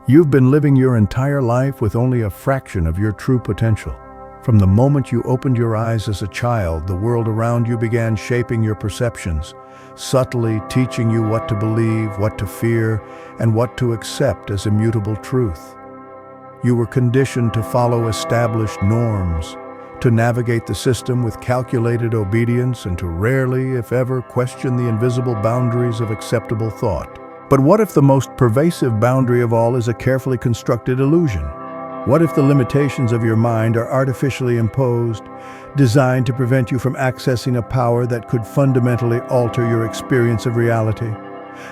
You've been living your entire life with only a fraction of your true potential. From the moment you opened your eyes as a child, the world around you began shaping your perceptions, subtly teaching you what to believe, what to fear, and what to accept as immutable truth. You were conditioned to follow established norms, to navigate the system with calculated obedience, and to rarely, if ever, question the invisible boundaries of acceptable thought. But what if the most pervasive boundary of all is a carefully constructed illusion? What if the limitations of your mind are artificially imposed, designed to prevent you from accessing a power that could fundamentally alter your experience of reality?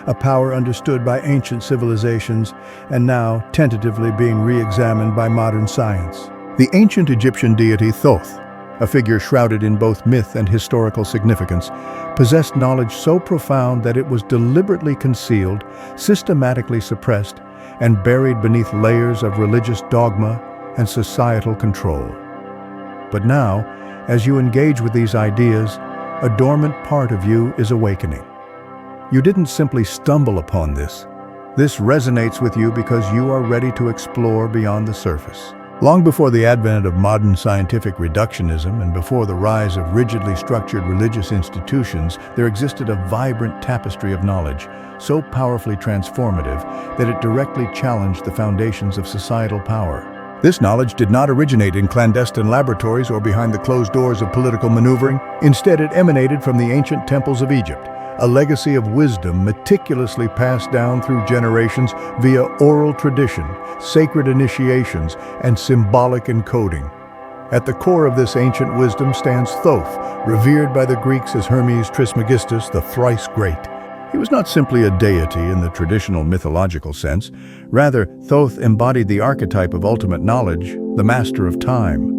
A power understood by ancient civilizations and now tentatively being re-examined by modern science. The ancient Egyptian deity Thoth, a figure shrouded in both myth and historical significance, possessed knowledge so profound that it was deliberately concealed, systematically suppressed, and buried beneath layers of religious dogma and societal control. But now, as you engage with these ideas, a dormant part of you is awakening. You didn't simply stumble upon this. This resonates with you because you are ready to explore beyond the surface. Long before the advent of modern scientific reductionism and before the rise of rigidly structured religious institutions, there existed a vibrant tapestry of knowledge, so powerfully transformative that it directly challenged the foundations of societal power. This knowledge did not originate in clandestine laboratories or behind the closed doors of political maneuvering. Instead, it emanated from the ancient temples of Egypt, a legacy of wisdom meticulously passed down through generations via oral tradition, sacred initiations, and symbolic encoding. At the core of this ancient wisdom stands Thoth, revered by the Greeks as Hermes Trismegistus, the thrice great. He was not simply a deity in the traditional mythological sense. Rather, Thoth embodied the archetype of ultimate knowledge, the master of time,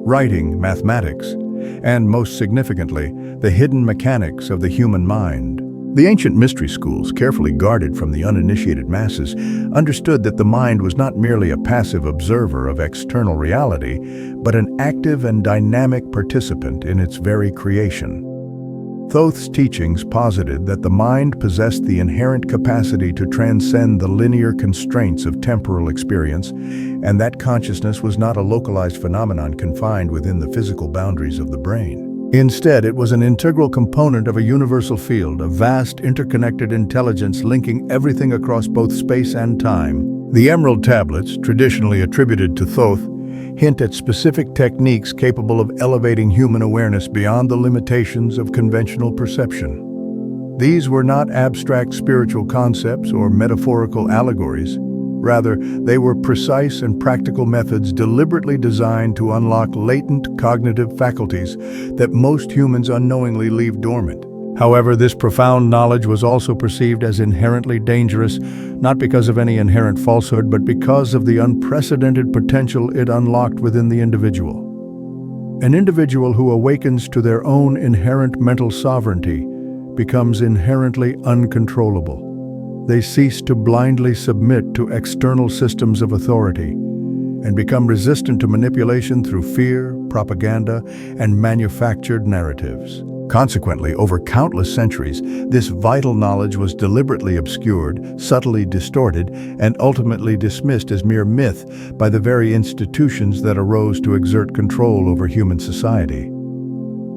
writing, mathematics, and most significantly, the hidden mechanics of the human mind. The ancient mystery schools, carefully guarded from the uninitiated masses, understood that the mind was not merely a passive observer of external reality, but an active and dynamic participant in its very creation. Thoth's teachings posited that the mind possessed the inherent capacity to transcend the linear constraints of temporal experience, and that consciousness was not a localized phenomenon confined within the physical boundaries of the brain. Instead, it was an integral component of a universal field, a vast interconnected intelligence linking everything across both space and time. The Emerald Tablets, traditionally attributed to Thoth, hint at specific techniques capable of elevating human awareness beyond the limitations of conventional perception. These were not abstract spiritual concepts or metaphorical allegories. Rather, they were precise and practical methods deliberately designed to unlock latent cognitive faculties that most humans unknowingly leave dormant. However, this profound knowledge was also perceived as inherently dangerous, not because of any inherent falsehood, but because of the unprecedented potential it unlocked within the individual. An individual who awakens to their own inherent mental sovereignty becomes inherently uncontrollable. They cease to blindly submit to external systems of authority and become resistant to manipulation through fear, propaganda, and manufactured narratives. Consequently, over countless centuries, this vital knowledge was deliberately obscured, subtly distorted, and ultimately dismissed as mere myth by the very institutions that arose to exert control over human society.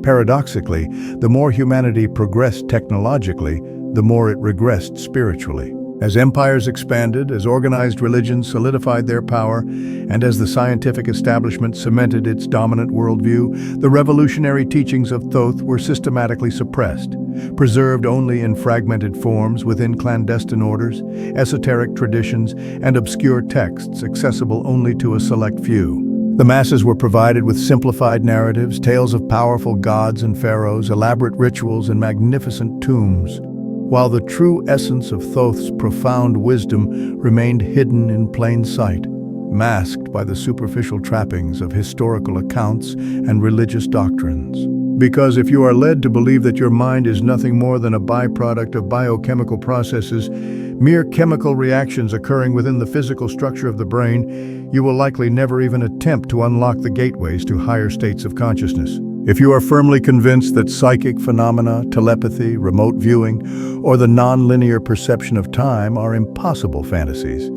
Paradoxically, the more humanity progressed technologically, the more it regressed spiritually. As empires expanded, as organized religions solidified their power, and as the scientific establishment cemented its dominant worldview, the revolutionary teachings of Thoth were systematically suppressed, preserved only in fragmented forms within clandestine orders, esoteric traditions, and obscure texts accessible only to a select few. The masses were provided with simplified narratives, tales of powerful gods and pharaohs, elaborate rituals, and magnificent tombs, while the true essence of Thoth's profound wisdom remained hidden in plain sight, masked by the superficial trappings of historical accounts and religious doctrines. Because if you are led to believe that your mind is nothing more than a byproduct of biochemical processes, mere chemical reactions occurring within the physical structure of the brain, you will likely never even attempt to unlock the gateways to higher states of consciousness. If you are firmly convinced that psychic phenomena, telepathy, remote viewing, or the non-linear perception of time are impossible fantasies,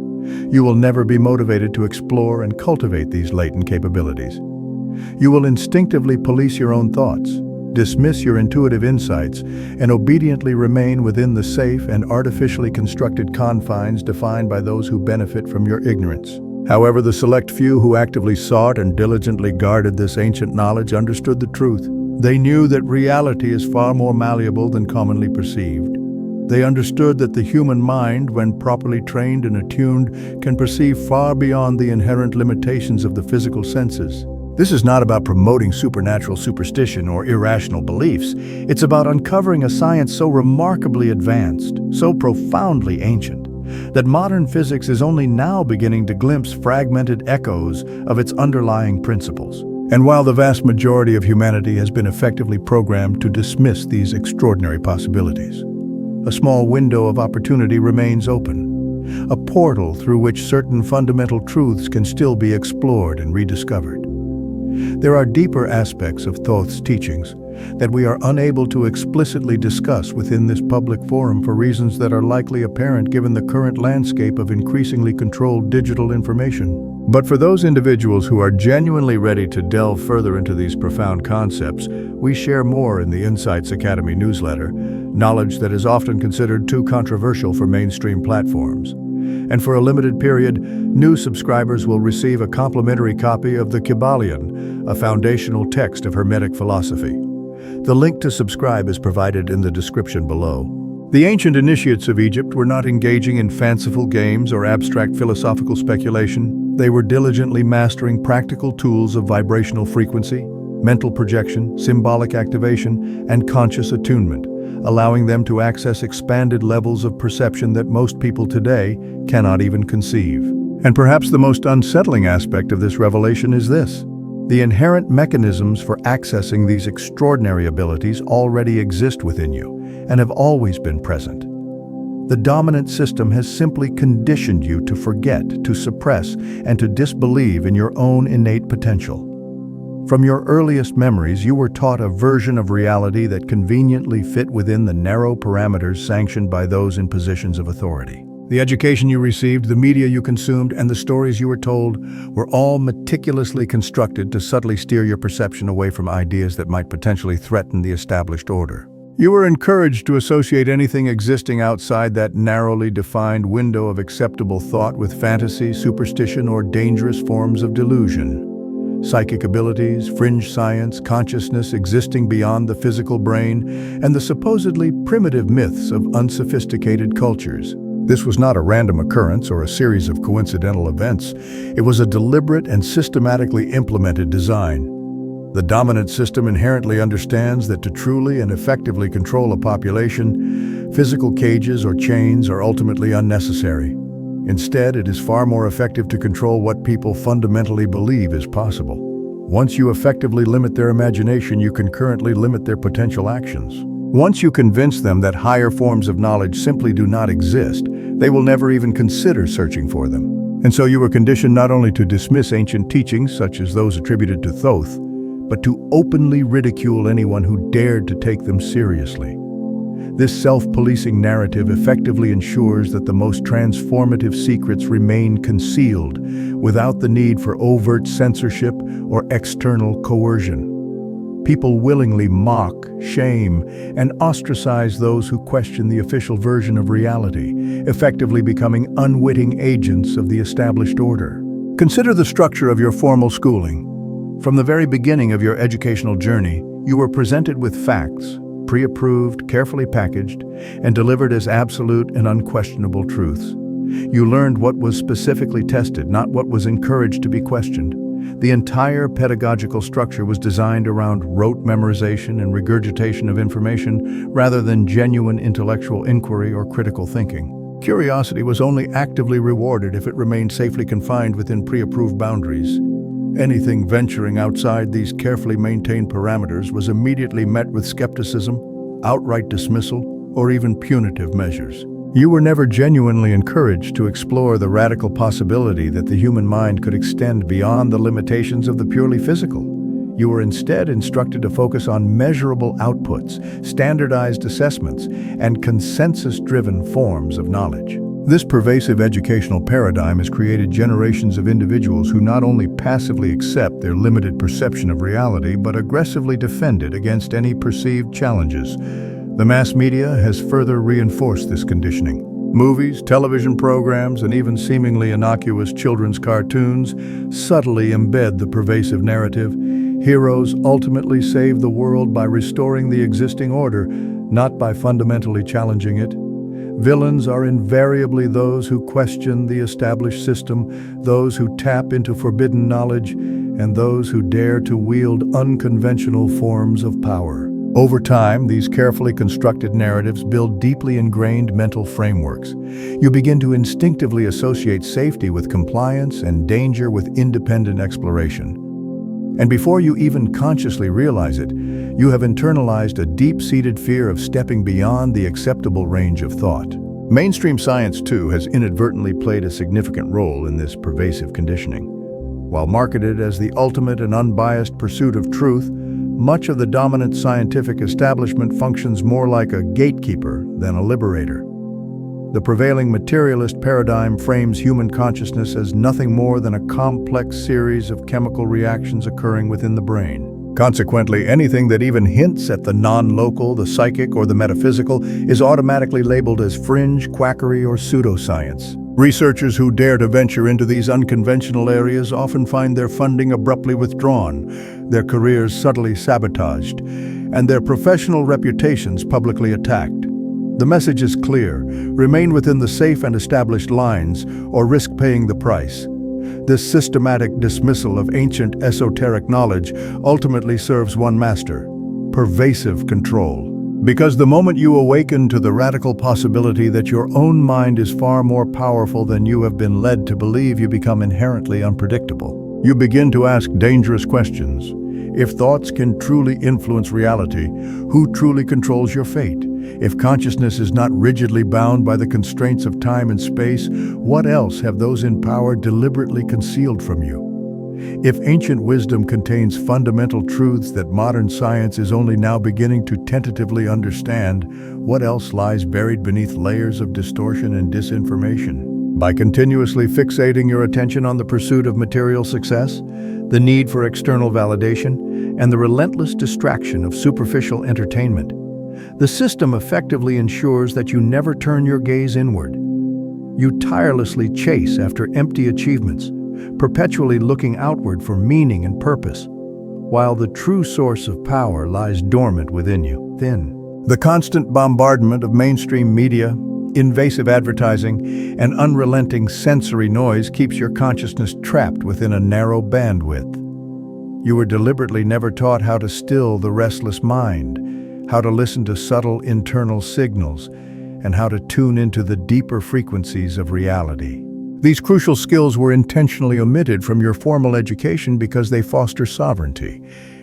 You will never be motivated to explore and cultivate these latent capabilities. You will instinctively police your own thoughts, dismiss your intuitive insights, and obediently remain within the safe and artificially constructed confines defined by those who benefit from your ignorance. However, the select few who actively sought and diligently guarded this ancient knowledge understood the truth. They knew that reality is far more malleable than commonly perceived. They understood that the human mind, when properly trained and attuned, can perceive far beyond the inherent limitations of the physical senses. This is not about promoting supernatural superstition or irrational beliefs. It's about uncovering a science so remarkably advanced, so profoundly ancient, that modern physics is only now beginning to glimpse fragmented echoes of its underlying principles. And while the vast majority of humanity has been effectively programmed to dismiss these extraordinary possibilities, a small window of opportunity remains open, a portal through which certain fundamental truths can still be explored and rediscovered. There are deeper aspects of Thoth's teachings that we are unable to explicitly discuss within this public forum for reasons that are likely apparent given the current landscape of increasingly controlled digital information. But for those individuals who are genuinely ready to delve further into these profound concepts, we share more in the Insights Academy newsletter, knowledge that is often considered too controversial for mainstream platforms. And for a limited period, new subscribers will receive a complimentary copy of the Kybalion, a foundational text of Hermetic philosophy. The link to subscribe is provided in the description below. The ancient initiates of Egypt were not engaging in fanciful games or abstract philosophical speculation. They were diligently mastering practical tools of vibrational frequency, mental projection, symbolic activation, and conscious attunement, allowing them to access expanded levels of perception that most people today cannot even conceive. And perhaps the most unsettling aspect of this revelation is this: the inherent mechanisms for accessing these extraordinary abilities already exist within you and have always been present. The dominant system has simply conditioned you to forget, to suppress, and to disbelieve in your own innate potential. From your earliest memories, you were taught a version of reality that conveniently fit within the narrow parameters sanctioned by those in positions of authority. The education you received, the media you consumed, and the stories you were told were all meticulously constructed to subtly steer your perception away from ideas that might potentially threaten the established order. You were encouraged to associate anything existing outside that narrowly defined window of acceptable thought with fantasy, superstition, or dangerous forms of delusion. Psychic abilities, fringe science, consciousness existing beyond the physical brain, and the supposedly primitive myths of unsophisticated cultures. This was not a random occurrence or a series of coincidental events. It was a deliberate and systematically implemented design. The dominant system inherently understands that to truly and effectively control a population, physical cages or chains are ultimately unnecessary. Instead, it is far more effective to control what people fundamentally believe is possible. Once you effectively limit their imagination, you concurrently limit their potential actions. Once you convince them that higher forms of knowledge simply do not exist, they will never even consider searching for them. And so you were conditioned not only to dismiss ancient teachings, such as those attributed to Thoth, but to openly ridicule anyone who dared to take them seriously. This self-policing narrative effectively ensures that the most transformative secrets remain concealed without the need for overt censorship or external coercion. People willingly mock, shame, and ostracize those who question the official version of reality, effectively becoming unwitting agents of the established order. Consider the structure of your formal schooling. From the very beginning of your educational journey, you were presented with facts, pre-approved, carefully packaged, and delivered as absolute and unquestionable truths. You learned what was specifically tested, not what was encouraged to be questioned. The entire pedagogical structure was designed around rote memorization and regurgitation of information rather than genuine intellectual inquiry or critical thinking. Curiosity was only actively rewarded if it remained safely confined within pre-approved boundaries. Anything venturing outside these carefully maintained parameters was immediately met with skepticism, outright dismissal, or even punitive measures. You were never genuinely encouraged to explore the radical possibility that the human mind could extend beyond the limitations of the purely physical. You were instead instructed to focus on measurable outputs, standardized assessments, and consensus-driven forms of knowledge. This pervasive educational paradigm has created generations of individuals who not only passively accept their limited perception of reality, but aggressively defend it against any perceived challenges. The mass media has further reinforced this conditioning. Movies, television programs, and even seemingly innocuous children's cartoons subtly embed the pervasive narrative. Heroes ultimately save the world by restoring the existing order, not by fundamentally challenging it. Villains are invariably those who question the established system, those who tap into forbidden knowledge, and those who dare to wield unconventional forms of power. Over time, these carefully constructed narratives build deeply ingrained mental frameworks. You begin to instinctively associate safety with compliance and danger with independent exploration. And before you even consciously realize it, you have internalized a deep-seated fear of stepping beyond the acceptable range of thought. Mainstream science, too, has inadvertently played a significant role in this pervasive conditioning. While marketed as the ultimate and unbiased pursuit of truth, much of the dominant scientific establishment functions more like a gatekeeper than a liberator. The prevailing materialist paradigm frames human consciousness as nothing more than a complex series of chemical reactions occurring within the brain. Consequently, anything that even hints at the non-local, the psychic, or the metaphysical is automatically labeled as fringe, quackery, or pseudoscience. Researchers who dare to venture into these unconventional areas often find their funding abruptly withdrawn, their careers subtly sabotaged, and their professional reputations publicly attacked. The message is clear: remain within the safe and established lines, or risk paying the price. This systematic dismissal of ancient esoteric knowledge ultimately serves one master: pervasive control. Because the moment you awaken to the radical possibility that your own mind is far more powerful than you have been led to believe, you become inherently unpredictable. You begin to ask dangerous questions. If thoughts can truly influence reality, who truly controls your fate? If consciousness is not rigidly bound by the constraints of time and space, what else have those in power deliberately concealed from you? If ancient wisdom contains fundamental truths that modern science is only now beginning to tentatively understand, what else lies buried beneath layers of distortion and disinformation? By continuously fixating your attention on the pursuit of material success, the need for external validation, and the relentless distraction of superficial entertainment, the system effectively ensures that you never turn your gaze inward. You tirelessly chase after empty achievements, perpetually looking outward for meaning and purpose, while the true source of power lies dormant within you. The constant bombardment of mainstream media, invasive advertising, and unrelenting sensory noise keeps your consciousness trapped within a narrow bandwidth. You were deliberately never taught how to still the restless mind, how to listen to subtle internal signals, and how to tune into the deeper frequencies of reality. These crucial skills were intentionally omitted from your formal education because they foster sovereignty,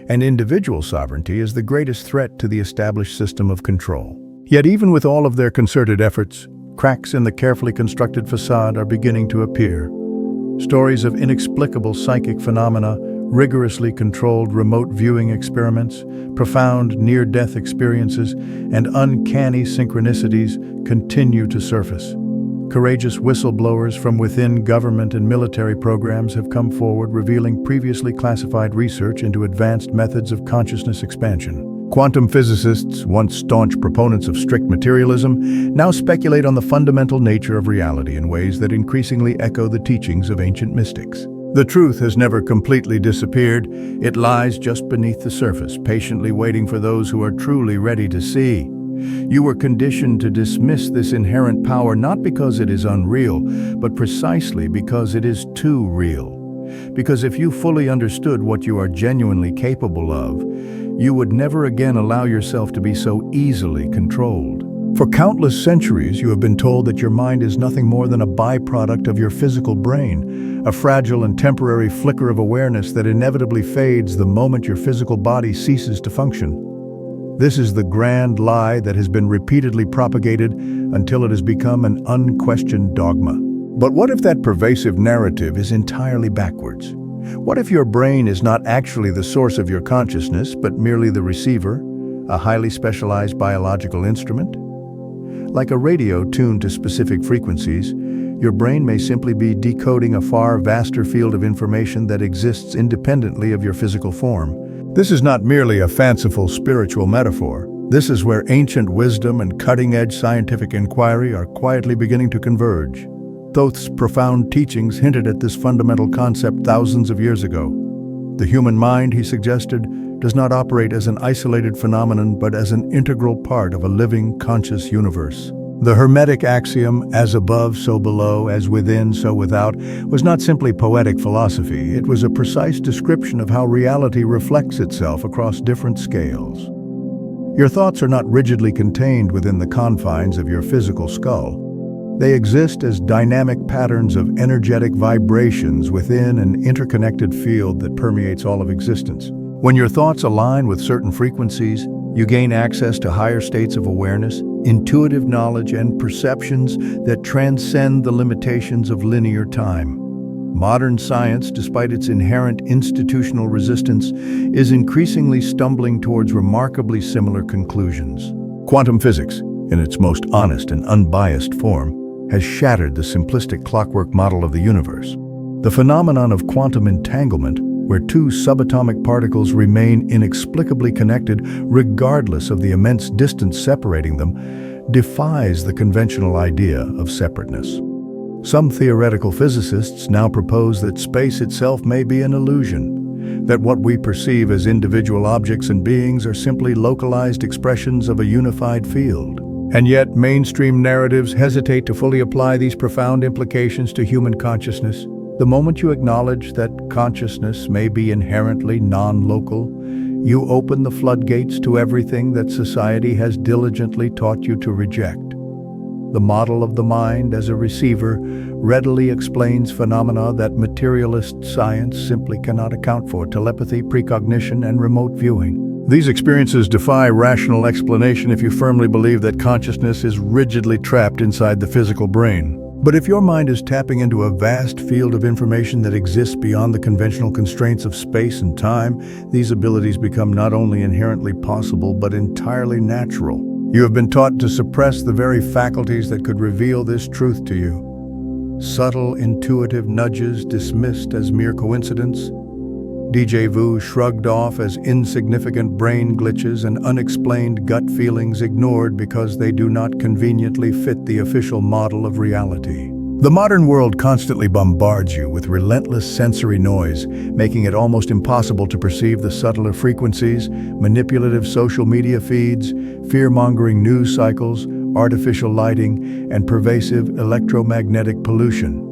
and individual sovereignty is the greatest threat to the established system of control. Yet even with all of their concerted efforts, cracks in the carefully constructed facade are beginning to appear. Stories of inexplicable psychic phenomena, rigorously controlled remote viewing experiments, profound near-death experiences, and uncanny synchronicities continue to surface. Courageous whistleblowers from within government and military programs have come forward revealing previously classified research into advanced methods of consciousness expansion. Quantum physicists, once staunch proponents of strict materialism, now speculate on the fundamental nature of reality in ways that increasingly echo the teachings of ancient mystics. The truth has never completely disappeared. It lies just beneath the surface, patiently waiting for those who are truly ready to see. You were conditioned to dismiss this inherent power not because it is unreal, but precisely because it is too real. Because if you fully understood what you are genuinely capable of, you would never again allow yourself to be so easily controlled. For countless centuries, you have been told that your mind is nothing more than a byproduct of your physical brain, a fragile and temporary flicker of awareness that inevitably fades the moment your physical body ceases to function. This is the grand lie that has been repeatedly propagated until it has become an unquestioned dogma. But what if that pervasive narrative is entirely backwards? What if your brain is not actually the source of your consciousness, but merely the receiver, a highly specialized biological instrument? Like a radio tuned to specific frequencies, your brain may simply be decoding a far vaster field of information that exists independently of your physical form. This is not merely a fanciful spiritual metaphor. This is where ancient wisdom and cutting-edge scientific inquiry are quietly beginning to converge. Thoth's profound teachings hinted at this fundamental concept thousands of years ago. The human mind, he suggested, does not operate as an isolated phenomenon but as an integral part of a living, conscious universe. The Hermetic axiom, as above, so below, as within, so without, was not simply poetic philosophy. It was a precise description of how reality reflects itself across different scales. Your thoughts are not rigidly contained within the confines of your physical skull. They exist as dynamic patterns of energetic vibrations within an interconnected field that permeates all of existence. When your thoughts align with certain frequencies, you gain access to higher states of awareness, intuitive knowledge, and perceptions that transcend the limitations of linear time. Modern science, despite its inherent institutional resistance, is increasingly stumbling towards remarkably similar conclusions. Quantum physics, in its most honest and unbiased form, has shattered the simplistic clockwork model of the universe. The phenomenon of quantum entanglement, where two subatomic particles remain inexplicably connected regardless of the immense distance separating them, defies the conventional idea of separateness. Some theoretical physicists now propose that space itself may be an illusion, that what we perceive as individual objects and beings are simply localized expressions of a unified field. And yet, mainstream narratives hesitate to fully apply these profound implications to human consciousness. The moment you acknowledge that consciousness may be inherently non-local, you open the floodgates to everything that society has diligently taught you to reject. The model of the mind as a receiver readily explains phenomena that materialist science simply cannot account for: telepathy, precognition, and remote viewing. These experiences defy rational explanation if you firmly believe that consciousness is rigidly trapped inside the physical brain. But if your mind is tapping into a vast field of information that exists beyond the conventional constraints of space and time, these abilities become not only inherently possible but entirely natural. You have been taught to suppress the very faculties that could reveal this truth to you. Subtle, intuitive nudges dismissed as mere coincidence, déjà vu shrugged off as insignificant brain glitches, and unexplained gut feelings ignored because they do not conveniently fit the official model of reality. The modern world constantly bombards you with relentless sensory noise, making it almost impossible to perceive the subtler frequencies: manipulative social media feeds, fear-mongering news cycles, artificial lighting, and pervasive electromagnetic pollution.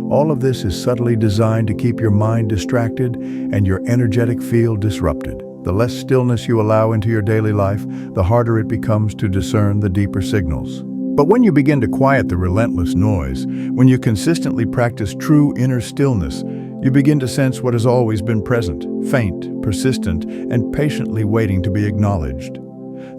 All of this is subtly designed to keep your mind distracted and your energetic field disrupted. The less stillness you allow into your daily life, the harder it becomes to discern the deeper signals. But when you begin to quiet the relentless noise, when you consistently practice true inner stillness, you begin to sense what has always been present, faint, persistent, and patiently waiting to be acknowledged.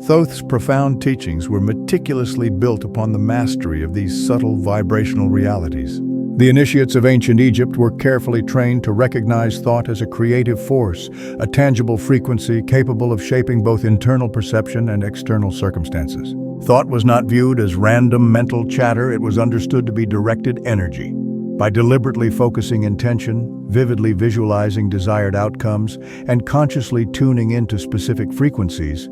Thoth's profound teachings were meticulously built upon the mastery of these subtle vibrational realities. The initiates of ancient Egypt were carefully trained to recognize thought as a creative force, a tangible frequency capable of shaping both internal perception and external circumstances. Thought was not viewed as random mental chatter, it was understood to be directed energy. By deliberately focusing intention, vividly visualizing desired outcomes, and consciously tuning into specific frequencies,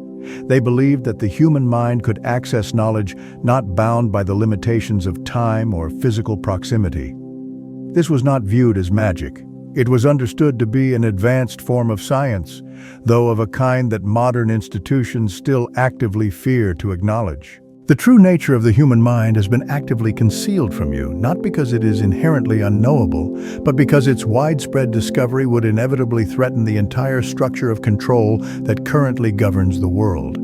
they believed that the human mind could access knowledge not bound by the limitations of time or physical proximity. This was not viewed as magic. It was understood to be an advanced form of science, though of a kind that modern institutions still actively fear to acknowledge. The true nature of the human mind has been actively concealed from you, not because it is inherently unknowable, but because its widespread discovery would inevitably threaten the entire structure of control that currently governs the world.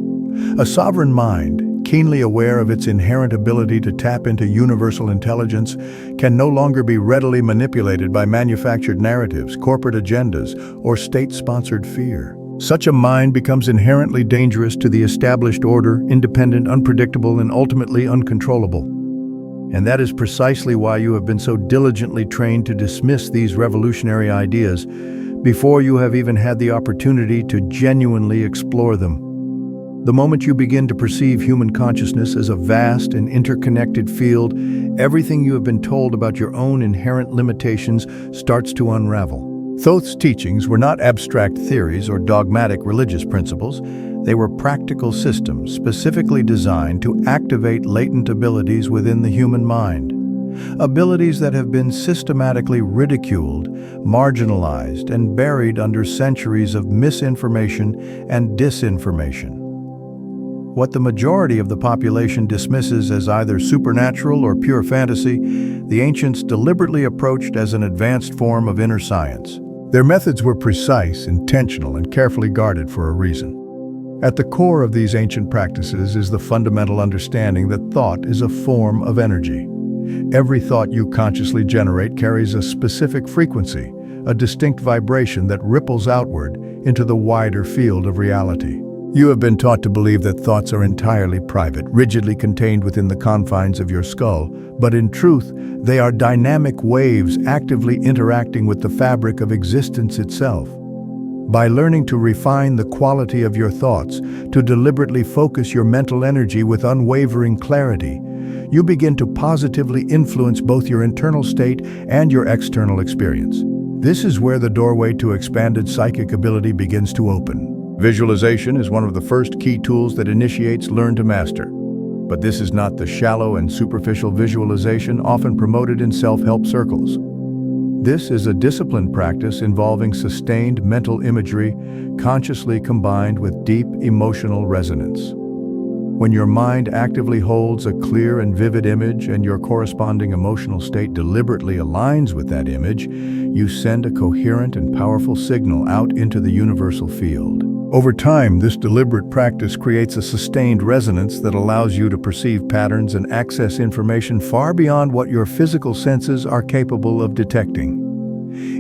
A sovereign mind, keenly aware of its inherent ability to tap into universal intelligence, can no longer be readily manipulated by manufactured narratives, corporate agendas, or state-sponsored fear. Such a mind becomes inherently dangerous to the established order, independent, unpredictable, and ultimately uncontrollable. And that is precisely why you have been so diligently trained to dismiss these revolutionary ideas before you have even had the opportunity to genuinely explore them. The moment you begin to perceive human consciousness as a vast and interconnected field, everything you have been told about your own inherent limitations starts to unravel. Thoth's teachings were not abstract theories or dogmatic religious principles. They were practical systems specifically designed to activate latent abilities within the human mind. Abilities that have been systematically ridiculed, marginalized, and buried under centuries of misinformation and disinformation. What the majority of the population dismisses as either supernatural or pure fantasy, the ancients deliberately approached as an advanced form of inner science. Their methods were precise, intentional, and carefully guarded for a reason. At the core of these ancient practices is the fundamental understanding that thought is a form of energy. Every thought you consciously generate carries a specific frequency, a distinct vibration that ripples outward into the wider field of reality. You have been taught to believe that thoughts are entirely private, rigidly contained within the confines of your skull, but in truth, they are dynamic waves actively interacting with the fabric of existence itself. By learning to refine the quality of your thoughts, to deliberately focus your mental energy with unwavering clarity, you begin to positively influence both your internal state and your external experience. This is where the doorway to expanded psychic ability begins to open. Visualization is one of the first key tools that initiates learn to master. But this is not the shallow and superficial visualization often promoted in self-help circles. This is a disciplined practice involving sustained mental imagery, consciously combined with deep emotional resonance. When your mind actively holds a clear and vivid image and your corresponding emotional state deliberately aligns with that image, you send a coherent and powerful signal out into the universal field. Over time, this deliberate practice creates a sustained resonance that allows you to perceive patterns and access information far beyond what your physical senses are capable of detecting.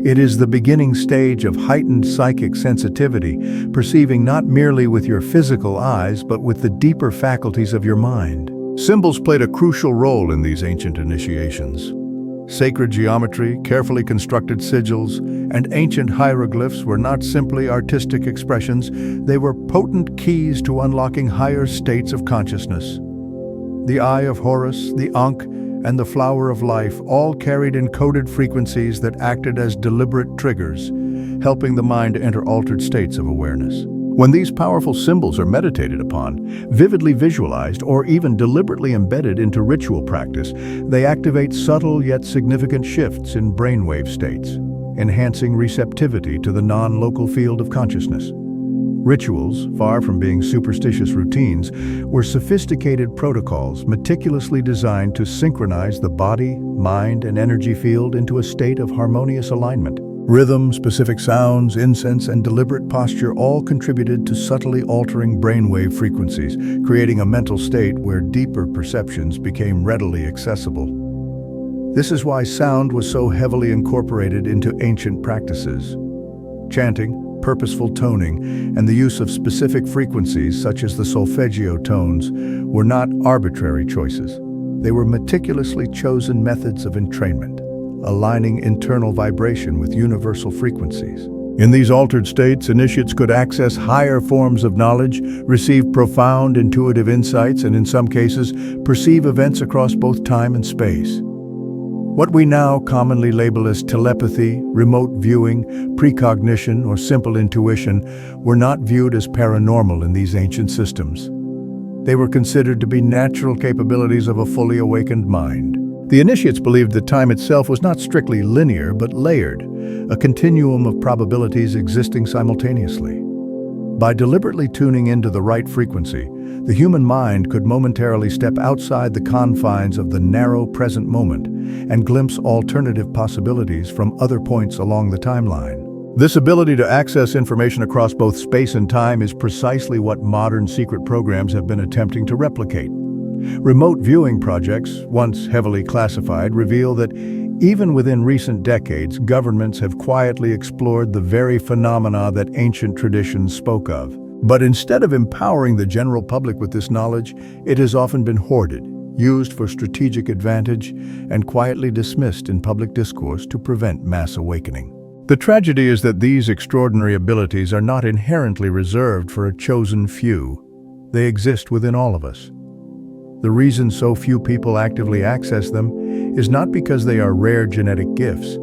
It is the beginning stage of heightened psychic sensitivity, perceiving not merely with your physical eyes, but with the deeper faculties of your mind. Symbols played a crucial role in these ancient initiations. Sacred geometry, carefully constructed sigils, and ancient hieroglyphs were not simply artistic expressions, they were potent keys to unlocking higher states of consciousness. The Eye of Horus, the Ankh, and the Flower of Life all carried encoded frequencies that acted as deliberate triggers, helping the mind to enter altered states of awareness. When these powerful symbols are meditated upon, vividly visualized, or even deliberately embedded into ritual practice, they activate subtle yet significant shifts in brainwave states, enhancing receptivity to the non-local field of consciousness. Rituals, far from being superstitious routines, were sophisticated protocols meticulously designed to synchronize the body, mind, and energy field into a state of harmonious alignment. Rhythm, specific sounds, incense, and deliberate posture all contributed to subtly altering brainwave frequencies, creating a mental state where deeper perceptions became readily accessible. This is why sound was so heavily incorporated into ancient practices. Chanting, purposeful toning, and the use of specific frequencies such as the solfeggio tones were not arbitrary choices. They were meticulously chosen methods of entrainment, aligning internal vibration with universal frequencies. In these altered states, initiates could access higher forms of knowledge, receive profound intuitive insights, and in some cases, perceive events across both time and space. What we now commonly label as telepathy, remote viewing, precognition, or simple intuition were not viewed as paranormal in these ancient systems. They were considered to be natural capabilities of a fully awakened mind. The initiates believed that time itself was not strictly linear, but layered, a continuum of probabilities existing simultaneously. By deliberately tuning into the right frequency, the human mind could momentarily step outside the confines of the narrow present moment and glimpse alternative possibilities from other points along the timeline. This ability to access information across both space and time is precisely what modern secret programs have been attempting to replicate. Remote viewing projects, once heavily classified, reveal that even within recent decades, governments have quietly explored the very phenomena that ancient traditions spoke of. But instead of empowering the general public with this knowledge, it has often been hoarded, used for strategic advantage, and quietly dismissed in public discourse to prevent mass awakening. The tragedy is that these extraordinary abilities are not inherently reserved for a chosen few. They exist within all of us. The reason so few people actively access them is not because they are rare genetic gifts,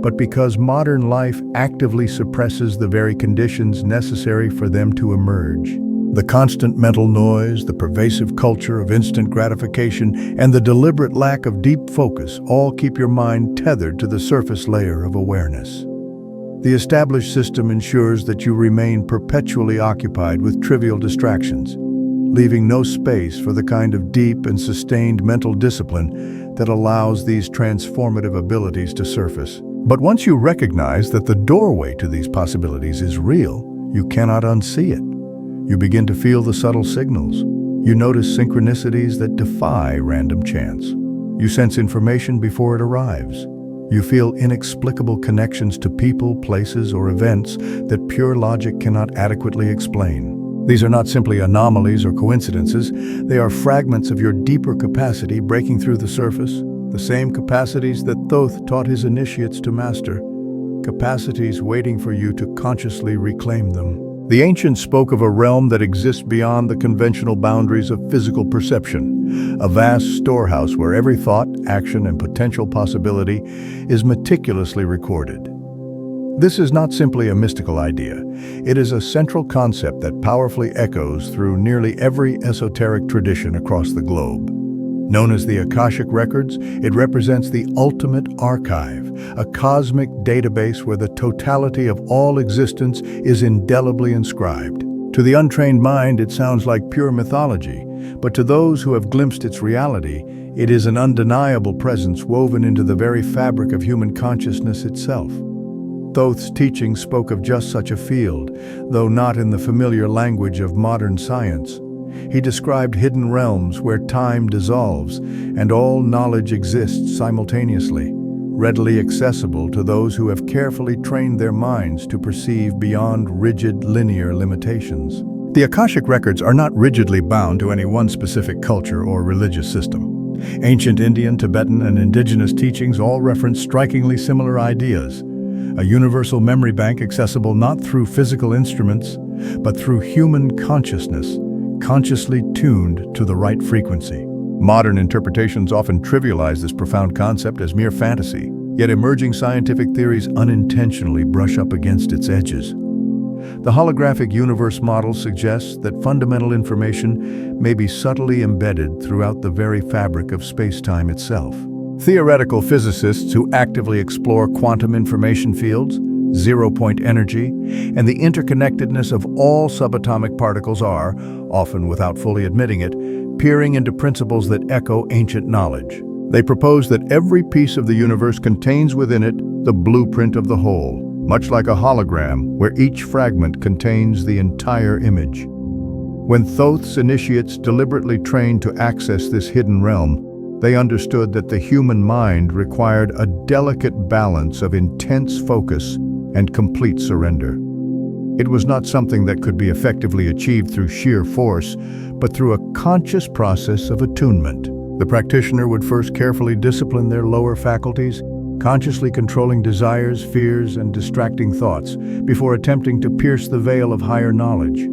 but because modern life actively suppresses the very conditions necessary for them to emerge. The constant mental noise, the pervasive culture of instant gratification, and the deliberate lack of deep focus all keep your mind tethered to the surface layer of awareness. The established system ensures that you remain perpetually occupied with trivial distractions, leaving no space for the kind of deep and sustained mental discipline that allows these transformative abilities to surface. But once you recognize that the doorway to these possibilities is real, you cannot unsee it. You begin to feel the subtle signals. You notice synchronicities that defy random chance. You sense information before it arrives. You feel inexplicable connections to people, places, or events that pure logic cannot adequately explain. These are not simply anomalies or coincidences. They are fragments of your deeper capacity breaking through the surface, the same capacities that Thoth taught his initiates to master, capacities waiting for you to consciously reclaim them. The ancients spoke of a realm that exists beyond the conventional boundaries of physical perception, a vast storehouse where every thought, action, and potential possibility is meticulously recorded. This is not simply a mystical idea. It is a central concept that powerfully echoes through nearly every esoteric tradition across the globe. Known as the Akashic Records, it represents the ultimate archive, a cosmic database where the totality of all existence is indelibly inscribed. To the untrained mind, it sounds like pure mythology, but to those who have glimpsed its reality, it is an undeniable presence woven into the very fabric of human consciousness itself. Thoth's teaching spoke of just such a field, though not in the familiar language of modern science. He described hidden realms where time dissolves and all knowledge exists simultaneously, readily accessible to those who have carefully trained their minds to perceive beyond rigid linear limitations. The Akashic Records are not rigidly bound to any one specific culture or religious system. Ancient Indian, Tibetan, and indigenous teachings all reference strikingly similar ideas. A universal memory bank accessible not through physical instruments, but through human consciousness, consciously tuned to the right frequency. Modern interpretations often trivialize this profound concept as mere fantasy, yet emerging scientific theories unintentionally brush up against its edges. The holographic universe model suggests that fundamental information may be subtly embedded throughout the very fabric of space-time itself. Theoretical physicists who actively explore quantum information fields, zero-point energy, and the interconnectedness of all subatomic particles are, often without fully admitting it, peering into principles that echo ancient knowledge. They propose that every piece of the universe contains within it the blueprint of the whole, much like a hologram where each fragment contains the entire image. When Thoth's initiates deliberately trained to access this hidden realm, they understood that the human mind required a delicate balance of intense focus and complete surrender. It was not something that could be effectively achieved through sheer force, but through a conscious process of attunement. The practitioner would first carefully discipline their lower faculties, consciously controlling desires, fears, and distracting thoughts, before attempting to pierce the veil of higher knowledge.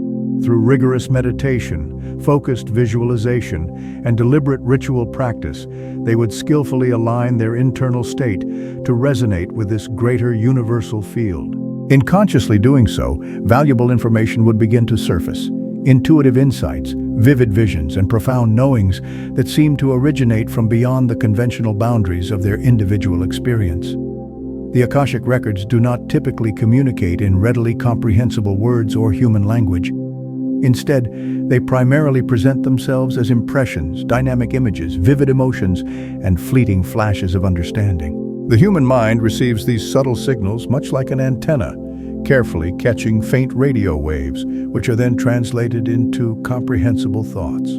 Through rigorous meditation, focused visualization, and deliberate ritual practice, they would skillfully align their internal state to resonate with this greater universal field. In consciously doing so, valuable information would begin to surface. Intuitive insights, vivid visions, and profound knowings that seem to originate from beyond the conventional boundaries of their individual experience. The Akashic Records do not typically communicate in readily comprehensible words or human language. Instead, they primarily present themselves as impressions, dynamic images, vivid emotions, and fleeting flashes of understanding. The human mind receives these subtle signals much like an antenna, carefully catching faint radio waves, which are then translated into comprehensible thoughts.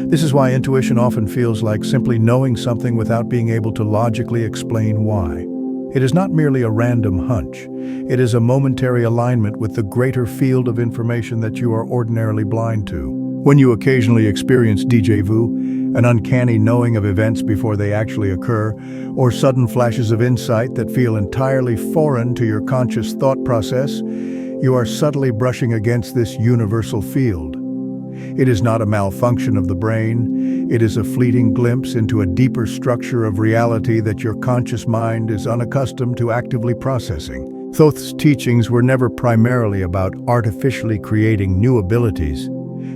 This is why intuition often feels like simply knowing something without being able to logically explain why. It is not merely a random hunch. It is a momentary alignment with the greater field of information that you are ordinarily blind to. When you occasionally experience déjà vu, an uncanny knowing of events before they actually occur, or sudden flashes of insight that feel entirely foreign to your conscious thought process, you are subtly brushing against this universal field. It is not a malfunction of the brain. It is a fleeting glimpse into a deeper structure of reality that your conscious mind is unaccustomed to actively processing. Thoth's teachings were never primarily about artificially creating new abilities.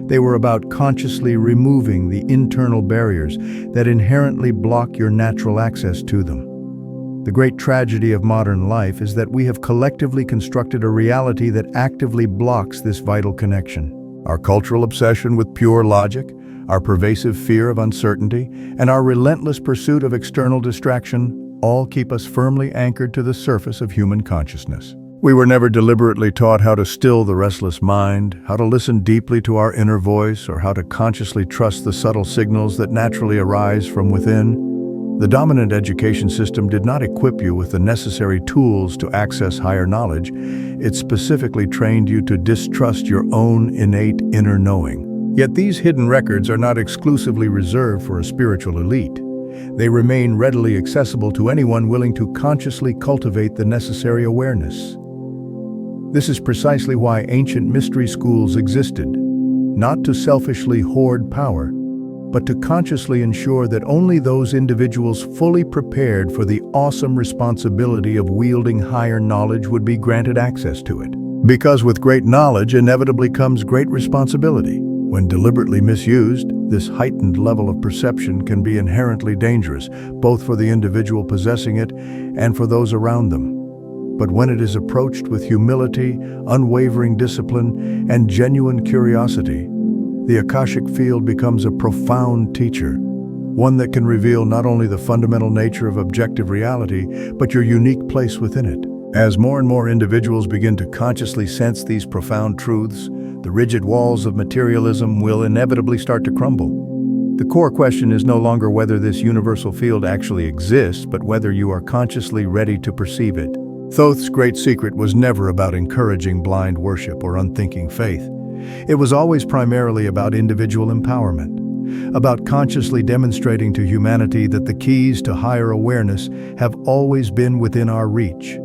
They were about consciously removing the internal barriers that inherently block your natural access to them. The great tragedy of modern life is that we have collectively constructed a reality that actively blocks this vital connection. Our cultural obsession with pure logic, our pervasive fear of uncertainty, and our relentless pursuit of external distraction all keep us firmly anchored to the surface of human consciousness. We were never deliberately taught how to still the restless mind, how to listen deeply to our inner voice, or how to consciously trust the subtle signals that naturally arise from within. The dominant education system did not equip you with the necessary tools to access higher knowledge. It specifically trained you to distrust your own innate inner knowing. Yet these hidden records are not exclusively reserved for a spiritual elite. They remain readily accessible to anyone willing to consciously cultivate the necessary awareness. This is precisely why ancient mystery schools existed, not to selfishly hoard power, but to consciously ensure that only those individuals fully prepared for the awesome responsibility of wielding higher knowledge would be granted access to it. Because with great knowledge inevitably comes great responsibility. When deliberately misused, this heightened level of perception can be inherently dangerous, both for the individual possessing it and for those around them. But when it is approached with humility, unwavering discipline, and genuine curiosity, the Akashic field becomes a profound teacher, one that can reveal not only the fundamental nature of objective reality, but your unique place within it. As more and more individuals begin to consciously sense these profound truths, the rigid walls of materialism will inevitably start to crumble. The core question is no longer whether this universal field actually exists, but whether you are consciously ready to perceive it. Thoth's great secret was never about encouraging blind worship or unthinking faith. It was always primarily about individual empowerment, about consciously demonstrating to humanity that the keys to higher awareness have always been within our reach,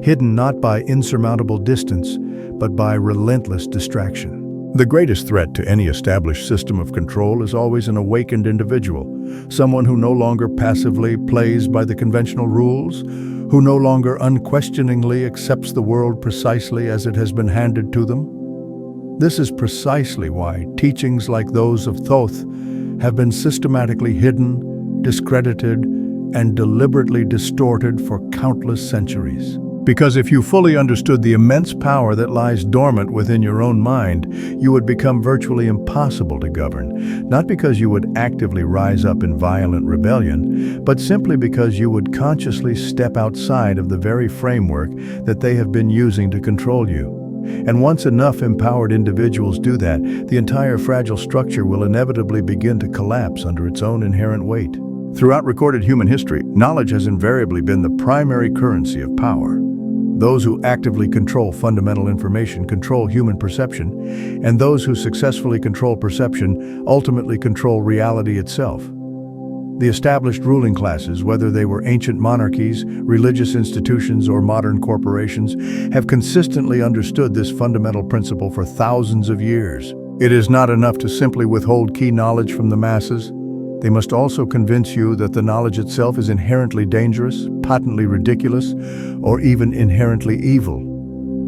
hidden not by insurmountable distance, but by relentless distraction. The greatest threat to any established system of control is always an awakened individual, someone who no longer passively plays by the conventional rules, who no longer unquestioningly accepts the world precisely as it has been handed to them. This is precisely why teachings like those of Thoth have been systematically hidden, discredited, and deliberately distorted for countless centuries. Because if you fully understood the immense power that lies dormant within your own mind, you would become virtually impossible to govern, not because you would actively rise up in violent rebellion, but simply because you would consciously step outside of the very framework that they have been using to control you. And once enough empowered individuals do that, the entire fragile structure will inevitably begin to collapse under its own inherent weight. Throughout recorded human history, knowledge has invariably been the primary currency of power. Those who actively control fundamental information control human perception, and those who successfully control perception ultimately control reality itself. The established ruling classes, whether they were ancient monarchies, religious institutions, or modern corporations, have consistently understood this fundamental principle for thousands of years. It is not enough to simply withhold key knowledge from the masses. They must also convince you that the knowledge itself is inherently dangerous, patently ridiculous, or even inherently evil.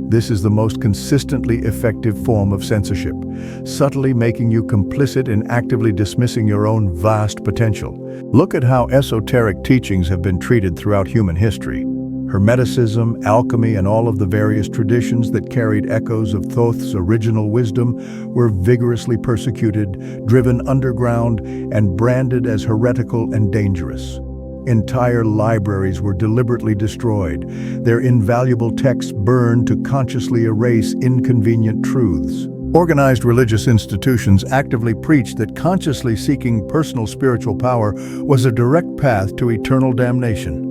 This is the most consistently effective form of censorship, subtly making you complicit in actively dismissing your own vast potential. Look at how esoteric teachings have been treated throughout human history. Hermeticism, alchemy, and all of the various traditions that carried echoes of Thoth's original wisdom were vigorously persecuted, driven underground, and branded as heretical and dangerous. Entire libraries were deliberately destroyed, their invaluable texts burned to consciously erase inconvenient truths. Organized religious institutions actively preached that consciously seeking personal spiritual power was a direct path to eternal damnation.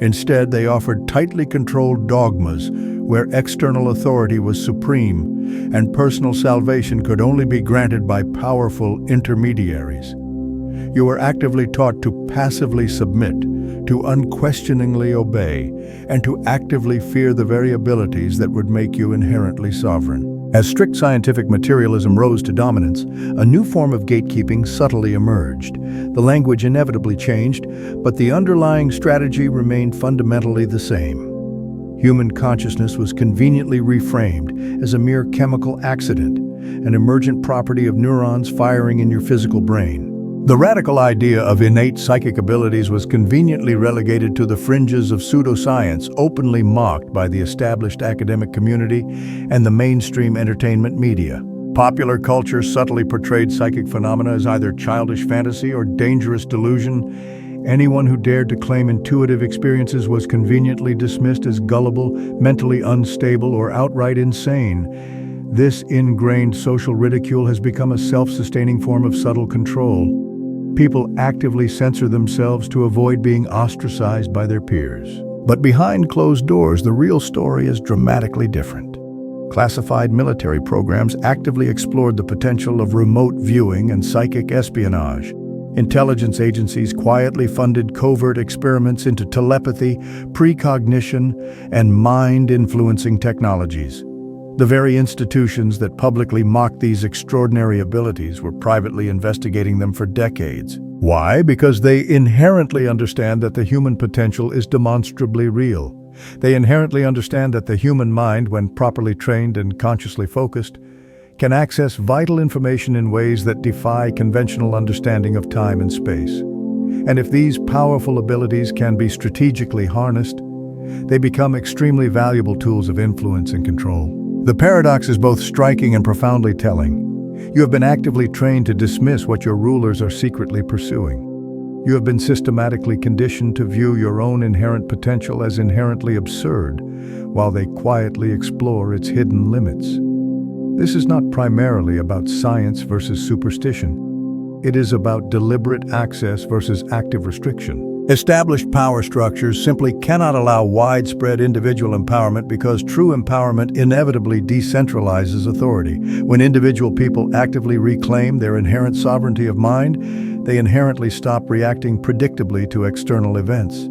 Instead, they offered tightly controlled dogmas where external authority was supreme and personal salvation could only be granted by powerful intermediaries. You were actively taught to passively submit, to unquestioningly obey, and to actively fear the very abilities that would make you inherently sovereign. As strict scientific materialism rose to dominance, a new form of gatekeeping subtly emerged. The language inevitably changed, but the underlying strategy remained fundamentally the same. Human consciousness was conveniently reframed as a mere chemical accident, an emergent property of neurons firing in your physical brain. The radical idea of innate psychic abilities was conveniently relegated to the fringes of pseudoscience, openly mocked by the established academic community and the mainstream entertainment media. Popular culture subtly portrayed psychic phenomena as either childish fantasy or dangerous delusion. Anyone who dared to claim intuitive experiences was conveniently dismissed as gullible, mentally unstable, or outright insane. This ingrained social ridicule has become a self-sustaining form of subtle control. People actively censor themselves to avoid being ostracized by their peers. But behind closed doors, the real story is dramatically different. Classified military programs actively explored the potential of remote viewing and psychic espionage. Intelligence agencies quietly funded covert experiments into telepathy, precognition, and mind-influencing technologies. The very institutions that publicly mocked these extraordinary abilities were privately investigating them for decades. Why? Because they inherently understand that the human potential is demonstrably real. They inherently understand that the human mind, when properly trained and consciously focused, can access vital information in ways that defy conventional understanding of time and space. And if these powerful abilities can be strategically harnessed, they become extremely valuable tools of influence and control. The paradox is both striking and profoundly telling. You have been actively trained to dismiss what your rulers are secretly pursuing. You have been systematically conditioned to view your own inherent potential as inherently absurd, while they quietly explore its hidden limits. This is not primarily about science versus superstition. It is about deliberate access versus active restriction. Established power structures simply cannot allow widespread individual empowerment because true empowerment inevitably decentralizes authority. When individual people actively reclaim their inherent sovereignty of mind, they inherently stop reacting predictably to external events.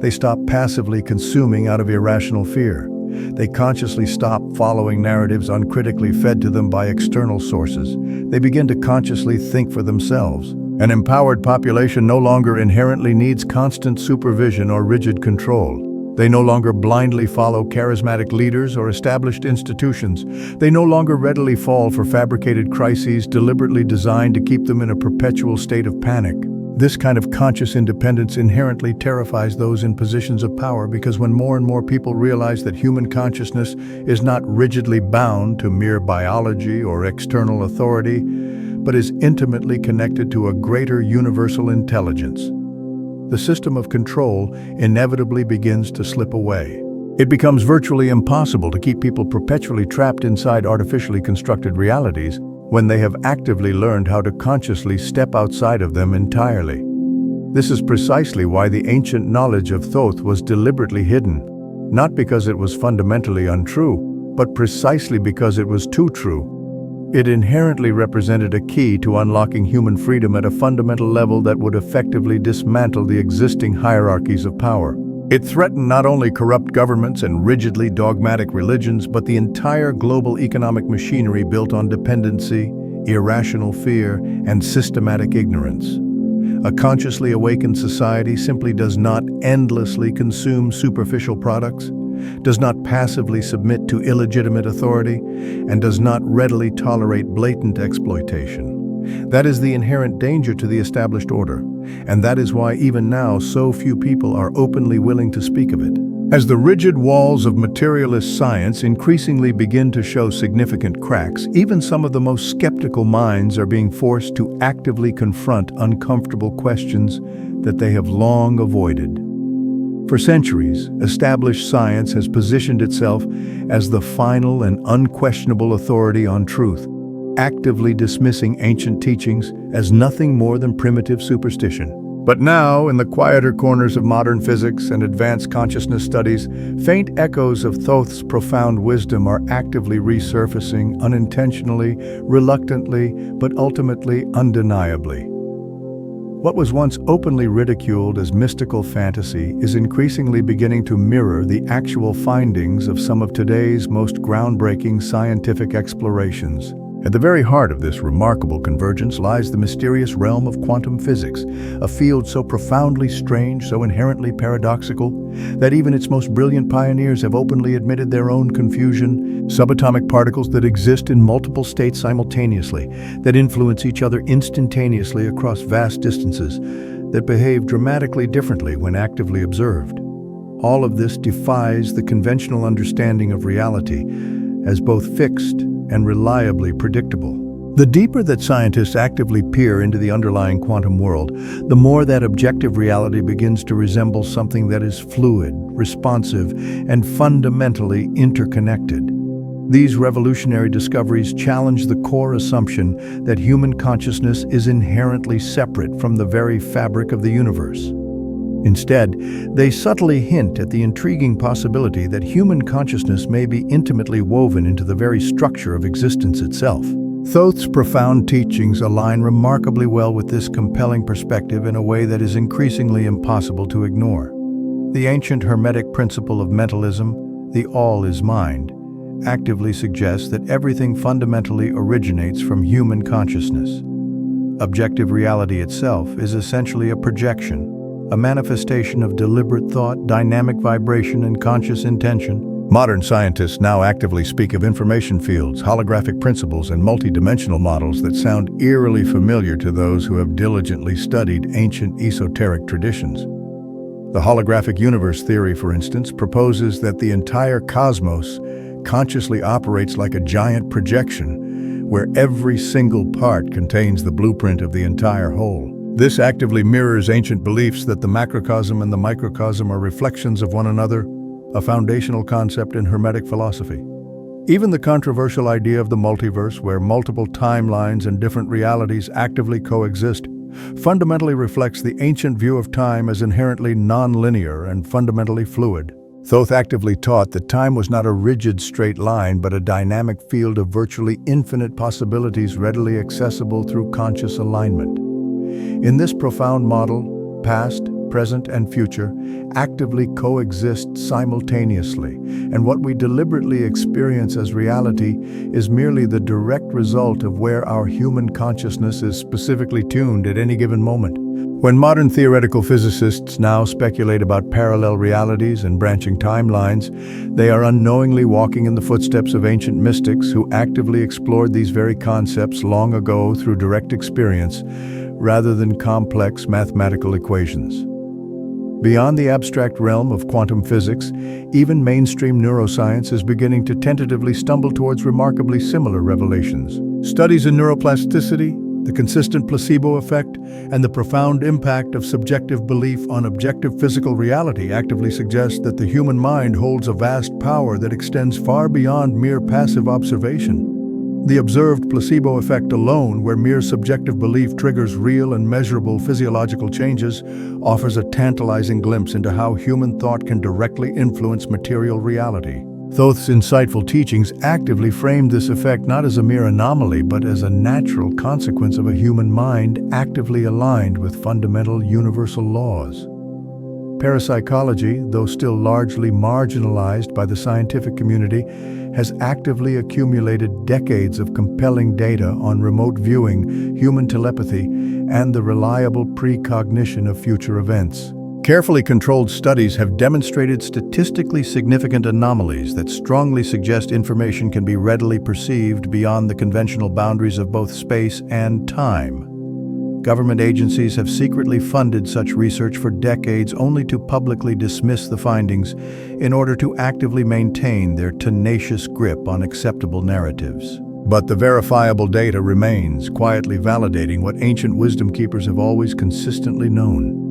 They stop passively consuming out of irrational fear. They consciously stop following narratives uncritically fed to them by external sources. They begin to consciously think for themselves. An empowered population no longer inherently needs constant supervision or rigid control. They no longer blindly follow charismatic leaders or established institutions. They no longer readily fall for fabricated crises deliberately designed to keep them in a perpetual state of panic. This kind of conscious independence inherently terrifies those in positions of power because when more and more people realize that human consciousness is not rigidly bound to mere biology or external authority, but is intimately connected to a greater universal intelligence, the system of control inevitably begins to slip away. It becomes virtually impossible to keep people perpetually trapped inside artificially constructed realities when they have actively learned how to consciously step outside of them entirely. This is precisely why the ancient knowledge of Thoth was deliberately hidden, not because it was fundamentally untrue, but precisely because it was too true. It inherently represented a key to unlocking human freedom at a fundamental level that would effectively dismantle the existing hierarchies of power. It threatened not only corrupt governments and rigidly dogmatic religions, but the entire global economic machinery built on dependency, irrational fear, and systematic ignorance. A consciously awakened society simply does not endlessly consume superficial products, does not passively submit to illegitimate authority, and does not readily tolerate blatant exploitation. That is the inherent danger to the established order, and that is why even now so few people are openly willing to speak of it. As the rigid walls of materialist science increasingly begin to show significant cracks, even some of the most skeptical minds are being forced to actively confront uncomfortable questions that they have long avoided. For centuries, established science has positioned itself as the final and unquestionable authority on truth, actively dismissing ancient teachings as nothing more than primitive superstition. But now, in the quieter corners of modern physics and advanced consciousness studies, faint echoes of Thoth's profound wisdom are actively resurfacing, unintentionally, reluctantly, but ultimately undeniably. What was once openly ridiculed as mystical fantasy is increasingly beginning to mirror the actual findings of some of today's most groundbreaking scientific explorations. At the very heart of this remarkable convergence lies the mysterious realm of quantum physics, a field so profoundly strange, so inherently paradoxical, that even its most brilliant pioneers have openly admitted their own confusion. Subatomic particles that exist in multiple states simultaneously, that influence each other instantaneously across vast distances, that behave dramatically differently when actively observed. All of this defies the conventional understanding of reality as both fixed and reliably predictable. The deeper that scientists actively peer into the underlying quantum world, the more that objective reality begins to resemble something that is fluid, responsive, and fundamentally interconnected. These revolutionary discoveries challenge the core assumption that human consciousness is inherently separate from the very fabric of the universe. Instead, they subtly hint at the intriguing possibility that human consciousness may be intimately woven into the very structure of existence itself. Thoth's profound teachings align remarkably well with this compelling perspective in a way that is increasingly impossible to ignore. The ancient Hermetic principle of mentalism, the all is mind, actively suggests that everything fundamentally originates from human consciousness. Objective reality itself is essentially a projection, a manifestation of deliberate thought, dynamic vibration, and conscious intention. Modern scientists now actively speak of information fields, holographic principles, and multidimensional models that sound eerily familiar to those who have diligently studied ancient esoteric traditions. The holographic universe theory, for instance, proposes that the entire cosmos consciously operates like a giant projection, where every single part contains the blueprint of the entire whole. This actively mirrors ancient beliefs that the macrocosm and the microcosm are reflections of one another, a foundational concept in Hermetic philosophy. Even the controversial idea of the multiverse, where multiple timelines and different realities actively coexist, fundamentally reflects the ancient view of time as inherently non-linear and fundamentally fluid. Thoth actively taught that time was not a rigid straight line, but a dynamic field of virtually infinite possibilities readily accessible through conscious alignment. In this profound model, past, present, and future actively coexist simultaneously, and what we deliberately experience as reality is merely the direct result of where our human consciousness is specifically tuned at any given moment. When modern theoretical physicists now speculate about parallel realities and branching timelines, they are unknowingly walking in the footsteps of ancient mystics who actively explored these very concepts long ago through direct experience, rather than complex mathematical equations. Beyond the abstract realm of quantum physics, even mainstream neuroscience is beginning to tentatively stumble towards remarkably similar revelations. Studies in neuroplasticity, the consistent placebo effect, and the profound impact of subjective belief on objective physical reality actively suggest that the human mind holds a vast power that extends far beyond mere passive observation. The observed placebo effect alone, where mere subjective belief triggers real and measurable physiological changes, offers a tantalizing glimpse into how human thought can directly influence material reality. Thoth's insightful teachings actively framed this effect not as a mere anomaly, but as a natural consequence of a human mind actively aligned with fundamental universal laws. Parapsychology, though still largely marginalized by the scientific community, has actively accumulated decades of compelling data on remote viewing, human telepathy, and the reliable precognition of future events. Carefully controlled studies have demonstrated statistically significant anomalies that strongly suggest information can be readily perceived beyond the conventional boundaries of both space and time. Government agencies have secretly funded such research for decades only to publicly dismiss the findings in order to actively maintain their tenacious grip on acceptable narratives. But the verifiable data remains, quietly validating what ancient wisdom keepers have always consistently known.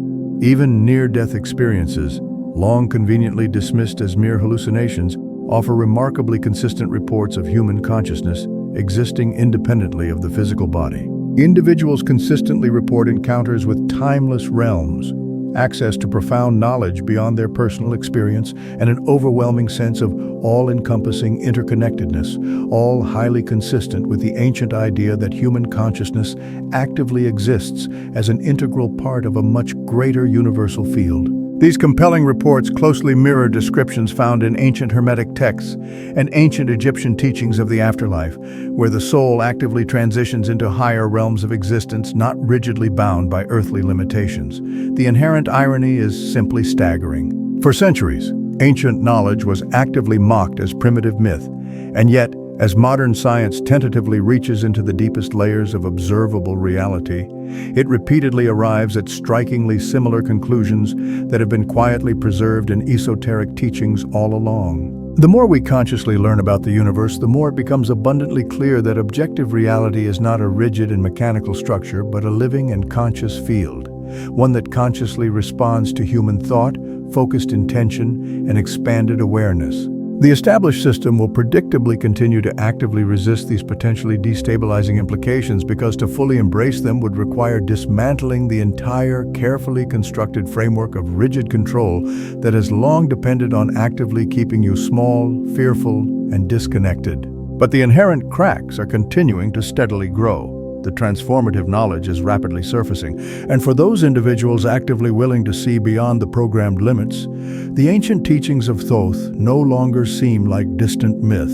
Even near-death experiences, long conveniently dismissed as mere hallucinations, offer remarkably consistent reports of human consciousness existing independently of the physical body. Individuals consistently report encounters with timeless realms, access to profound knowledge beyond their personal experience, and an overwhelming sense of all-encompassing interconnectedness, all highly consistent with the ancient idea that human consciousness actively exists as an integral part of a much greater universal field. These compelling reports closely mirror descriptions found in ancient Hermetic texts and ancient Egyptian teachings of the afterlife, where the soul actively transitions into higher realms of existence, not rigidly bound by earthly limitations. The inherent irony is simply staggering. For centuries, ancient knowledge was actively mocked as primitive myth, and yet, as modern science tentatively reaches into the deepest layers of observable reality, it repeatedly arrives at strikingly similar conclusions that have been quietly preserved in esoteric teachings all along. The more we consciously learn about the universe, the more it becomes abundantly clear that objective reality is not a rigid and mechanical structure, but a living and conscious field, one that consciously responds to human thought, focused intention, and expanded awareness. The established system will predictably continue to actively resist these potentially destabilizing implications because to fully embrace them would require dismantling the entire carefully constructed framework of rigid control that has long depended on actively keeping you small, fearful, and disconnected. But the inherent cracks are continuing to steadily grow. The transformative knowledge is rapidly surfacing, and for those individuals actively willing to see beyond the programmed limits, the ancient teachings of Thoth no longer seem like distant myth.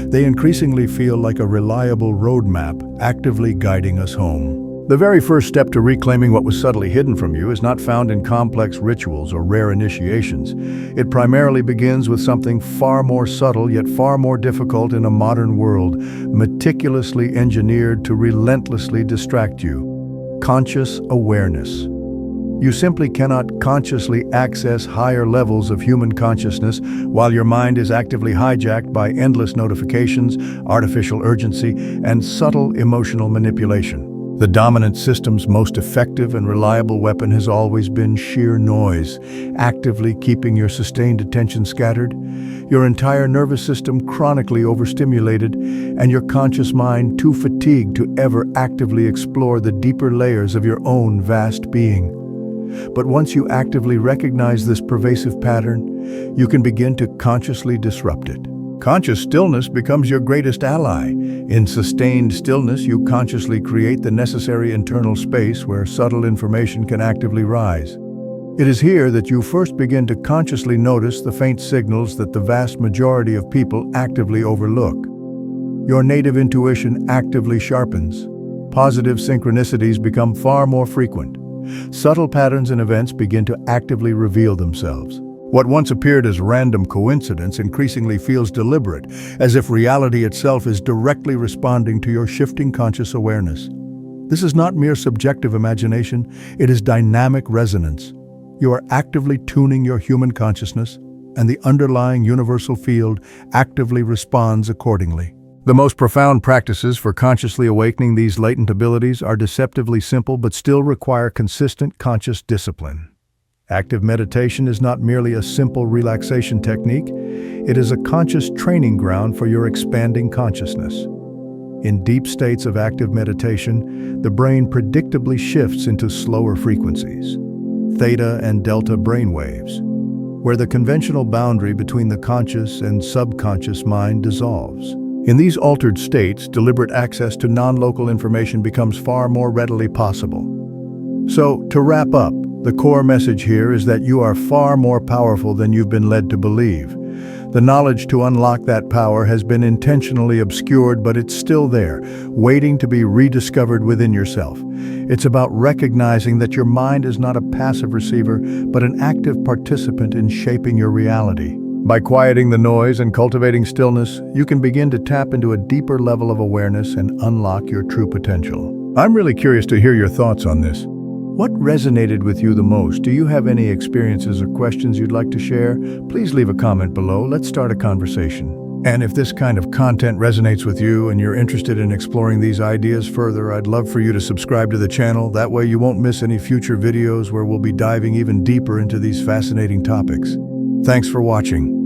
They increasingly feel like a reliable roadmap actively guiding us home. The very first step to reclaiming what was subtly hidden from you is not found in complex rituals or rare initiations. It primarily begins with something far more subtle yet far more difficult in a modern world, meticulously engineered to relentlessly distract you: conscious awareness. You simply cannot consciously access higher levels of human consciousness while your mind is actively hijacked by endless notifications, artificial urgency, and subtle emotional manipulation. The dominant system's most effective and reliable weapon has always been sheer noise, actively keeping your sustained attention scattered, your entire nervous system chronically overstimulated, and your conscious mind too fatigued to ever actively explore the deeper layers of your own vast being. But once you actively recognize this pervasive pattern, you can begin to consciously disrupt it. Conscious stillness becomes your greatest ally. In sustained stillness, you consciously create the necessary internal space where subtle information can actively rise. It is here that you first begin to consciously notice the faint signals that the vast majority of people actively overlook. Your native intuition actively sharpens. Positive synchronicities become far more frequent. Subtle patterns and events begin to actively reveal themselves. What once appeared as random coincidence increasingly feels deliberate, as if reality itself is directly responding to your shifting conscious awareness. This is not mere subjective imagination, it is dynamic resonance. You are actively tuning your human consciousness, and the underlying universal field actively responds accordingly. The most profound practices for consciously awakening these latent abilities are deceptively simple but still require consistent conscious discipline. Active meditation is not merely a simple relaxation technique, it is a conscious training ground for your expanding consciousness. In deep states of active meditation, the brain predictably shifts into slower frequencies, theta and delta brainwaves, where the conventional boundary between the conscious and subconscious mind dissolves. In these altered states, deliberate access to non-local information becomes far more readily possible. So, to wrap up, the core message here is that you are far more powerful than you've been led to believe. The knowledge to unlock that power has been intentionally obscured, but it's still there, waiting to be rediscovered within yourself. It's about recognizing that your mind is not a passive receiver, but an active participant in shaping your reality. By quieting the noise and cultivating stillness, you can begin to tap into a deeper level of awareness and unlock your true potential. I'm really curious to hear your thoughts on this. What resonated with you the most? Do you have any experiences or questions you'd like to share? Please leave a comment below. Let's start a conversation. And if this kind of content resonates with you and you're interested in exploring these ideas further, I'd love for you to subscribe to the channel. That way you won't miss any future videos where we'll be diving even deeper into these fascinating topics. Thanks for watching.